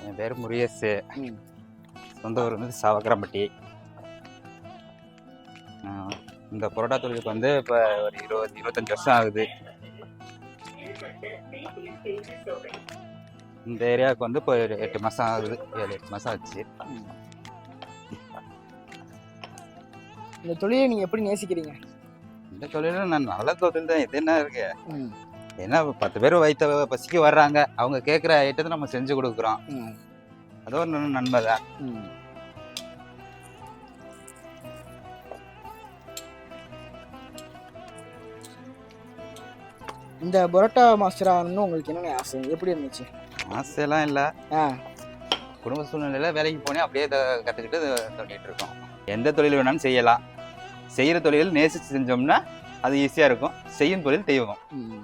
என் பேர் முருகேசு. ம். சொந்த ஊர் வந்து சாவக்கரம்பட்டி. இந்த பரோட்டா தொழிலுக்கு வந்து இப்போ ஒரு 20-25 வருஷம் ஆகுது. இந்த ஏரியாவுக்கு வந்து இப்போ ஒரு 8 மாதம் ஆகுது, 7-8 மாதம் ஆச்சு. இந்த தொழிலை நீங்கள் எப்படி நேசிக்கிறீங்க? இந்த தொழிலும் நான் நல்ல தொழில் தான். இது என்ன இருக்கு, ம். ஏன்னா 10 பேர் வயிற்ற பசிக்கு வர்றாங்க, அவங்க கேட்குற ஐட்டத்தை நம்ம செஞ்சு கொடுக்குறோம். ம். அது ஒரு நன்மை தான். ம். இந்த பரோட்டா மாஸ்டர் ஆகணும்னு உங்களுக்கு என்னென்ன ஆசை? எப்படி இருந்துச்சு? ஆசையெல்லாம் இல்லை, ஆ குடும்ப சூழ்நிலையில் வேலைக்கு போனேன், அப்படியே இதை கற்றுக்கிட்டு பண்ணிகிட்டு இருக்கோம். எந்த தொழில் வேணாலும் செய்யலாம். செய்கிற தொழில் நேசித்து செஞ்சோம்னா அது ஈஸியாக இருக்கும். செய்யும் தொழில் தெய்வம். ம்.